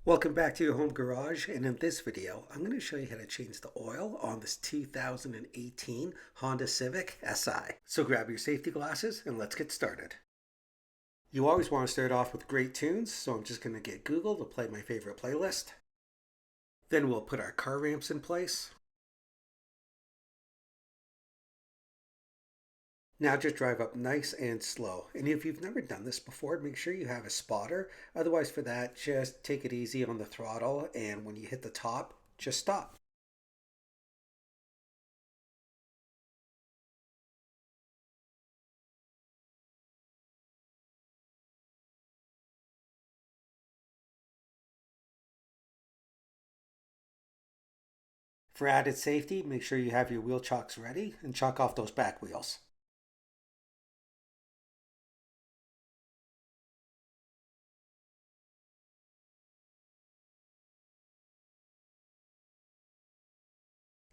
Welcome back to your home garage, and in this video I'm going to show you how to change the oil on this 2018 Honda Civic Si. So grab your safety glasses and let's get started. You always want to start off with great tunes, so I'm just going to get Google to play my favorite playlist. Then we'll put our car ramps in place. Now just drive up nice and slow. And if you've never done this before, make sure you have a spotter. Otherwise, for that, just take it easy on the throttle, and when you hit the top, just stop. For added safety, make sure you have your wheel chocks ready and chalk off those back wheels.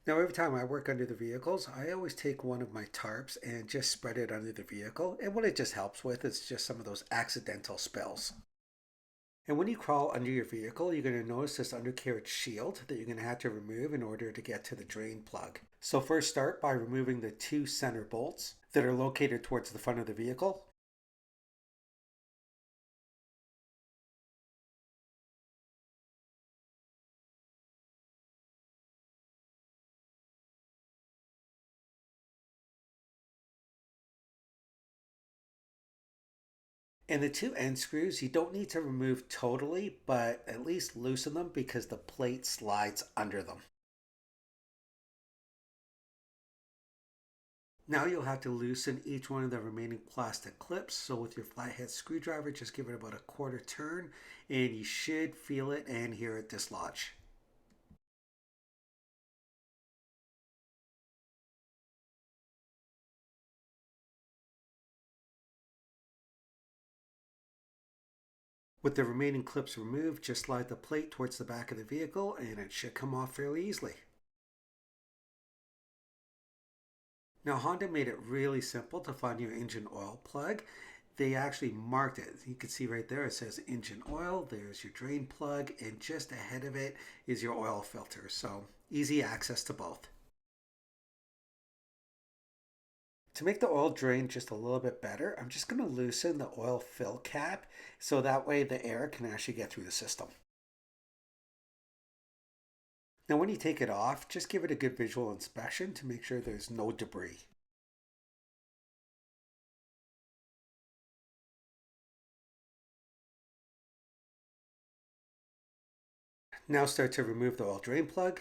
Now, every time I work under the vehicles, I always take one of my tarps and just spread it under the vehicle. And what it just helps with is just some of those accidental spills. And when you crawl under your vehicle, you're going to notice this undercarriage shield that you're going to have to remove in order to get to the drain plug. So first start by removing the two center bolts that are located towards the front of the vehicle. And the two end screws, you don't need to remove totally, but at least loosen them because the plate slides under them. Now you'll have to loosen each one of the remaining plastic clips. So with your flathead screwdriver, just give it about a quarter turn and you should feel it and hear it dislodge. With the remaining clips removed, just slide the plate towards the back of the vehicle and it should come off fairly easily. Now Honda made it really simple to find your engine oil plug. They actually marked it. You can see right there it says engine oil, there's your drain plug, and just ahead of it is your oil filter. So easy access to both. To make the oil drain just a little bit better, I'm just going to loosen the oil fill cap so that way the air can actually get through the system. Now when you take it off, just give it a good visual inspection to make sure there's no debris. Now start to remove the oil drain plug.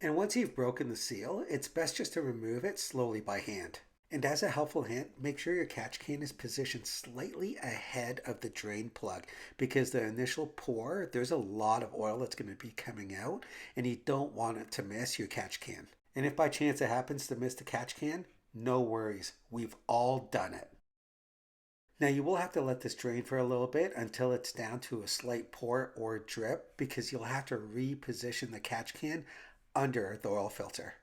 And once you've broken the seal, it's best just to remove it slowly by hand. And as a helpful hint, make sure your catch can is positioned slightly ahead of the drain plug because the initial pour, there's a lot of oil that's going to be coming out and you don't want it to miss your catch can. And if by chance it happens to miss the catch can, no worries, we've all done it. Now you will have to let this drain for a little bit until it's down to a slight pour or drip because you'll have to reposition the catch can under the oil filter.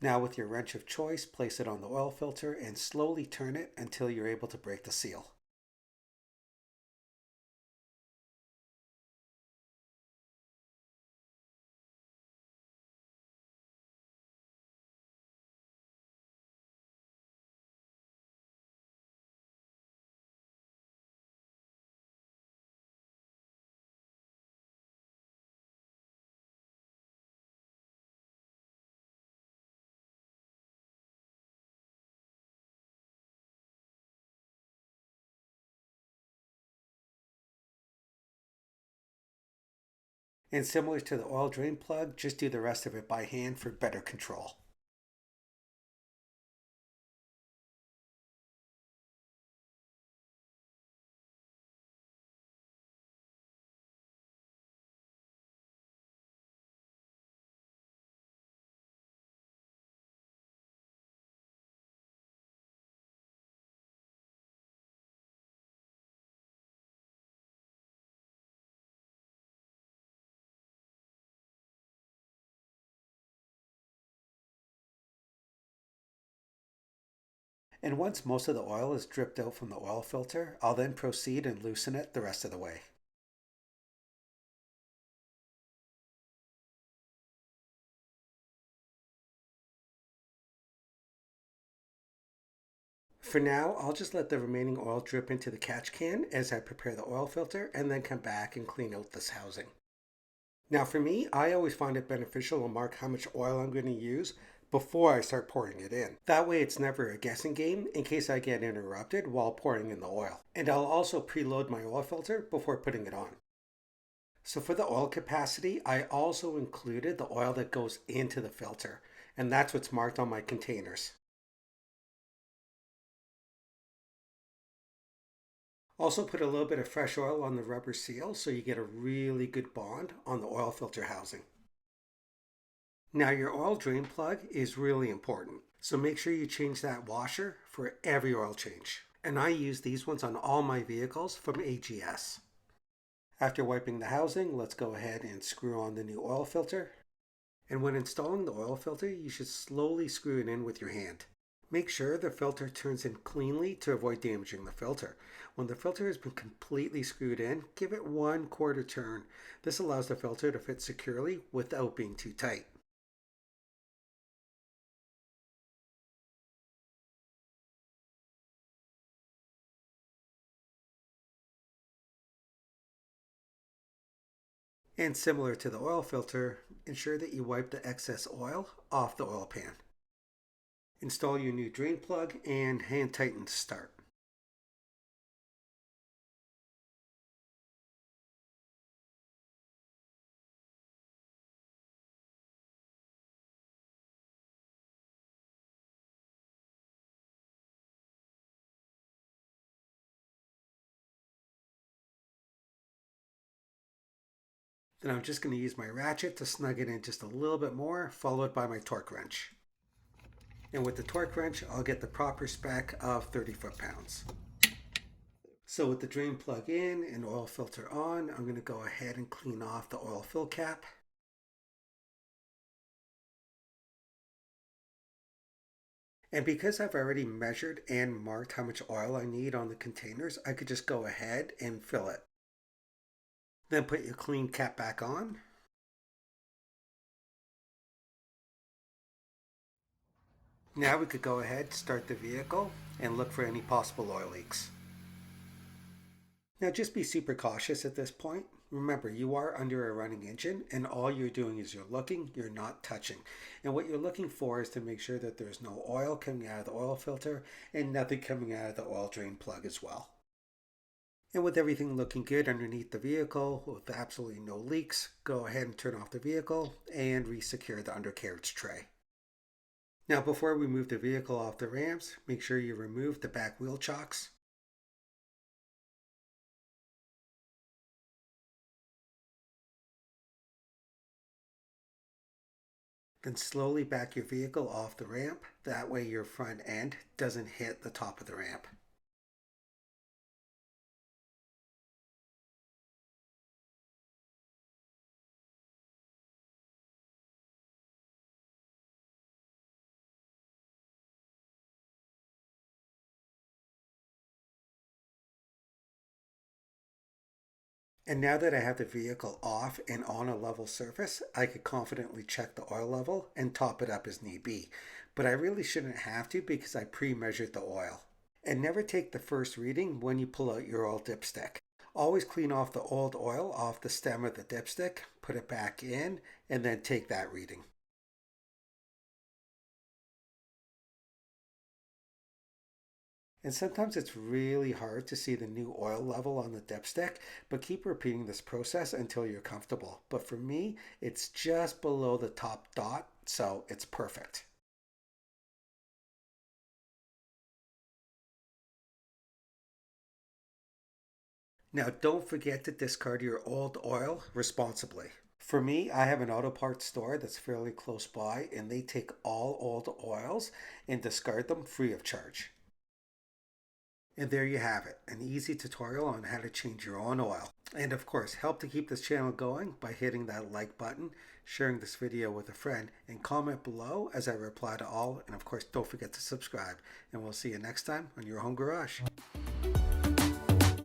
Now with your wrench of choice, place it on the oil filter and slowly turn it until you're able to break the seal. And similar to the oil drain plug, just do the rest of it by hand for better control. And once most of the oil is dripped out from the oil filter, I'll then proceed and loosen it the rest of the way. For now, I'll just let the remaining oil drip into the catch can as I prepare the oil filter and then come back and clean out this housing. Now for me, I always find it beneficial to mark how much oil I'm going to use before I start pouring it in. That way it's never a guessing game in case I get interrupted while pouring in the oil. And I'll also preload my oil filter before putting it on. So for the oil capacity, I also included the oil that goes into the filter, and that's what's marked on my containers. Also put a little bit of fresh oil on the rubber seal so you get a really good bond on the oil filter housing. Now your oil drain plug is really important, so make sure you change that washer for every oil change. And I use these ones on all my vehicles from AGS. After wiping the housing, let's go ahead and screw on the new oil filter. And when installing the oil filter, you should slowly screw it in with your hand. Make sure the filter turns in cleanly to avoid damaging the filter. When the filter has been completely screwed in, give it 1/4 turn. This allows the filter to fit securely without being too tight. And similar to the oil filter, ensure that you wipe the excess oil off the oil pan. Install your new drain plug and hand tighten to start. Then I'm just going to use my ratchet to snug it in just a little bit more, followed by my torque wrench. And with the torque wrench, I'll get the proper spec of 30 foot-pounds. So with the drain plug in and oil filter on, I'm going to go ahead and clean off the oil fill cap. And because I've already measured and marked how much oil I need on the containers, I could just go ahead and fill it. Then put your clean cap back on. Now we could go ahead, start the vehicle, and look for any possible oil leaks. Now just be super cautious at this point. Remember, you are under a running engine and all you're doing is you're looking, you're not touching. And what you're looking for is to make sure that there's no oil coming out of the oil filter and nothing coming out of the oil drain plug as well. And with everything looking good underneath the vehicle with absolutely no leaks, go ahead and turn off the vehicle and resecure the undercarriage tray. Now before we move the vehicle off the ramps, make sure you remove the back wheel chocks. Then slowly back your vehicle off the ramp. That way your front end doesn't hit the top of the ramp. And now that I have the vehicle off and on a level surface, I could confidently check the oil level and top it up as need be. But I really shouldn't have to because I pre-measured the oil. And never take the first reading when you pull out your oil dipstick. Always clean off the old oil off the stem of the dipstick, put it back in, and then take that reading. And sometimes it's really hard to see the new oil level on the dipstick, but keep repeating this process until you're comfortable. But for me, it's just below the top dot, so it's perfect. Now don't forget to discard your old oil responsibly. For me, I have an auto parts store that's fairly close by and they take all old oils and discard them free of charge. And there you have it, an easy tutorial on how to change your own oil. And of course, help to keep this channel going by hitting that like button, sharing this video with a friend, and comment below as I reply to all. And of course, don't forget to subscribe. And we'll see you next time on Your Home Garage.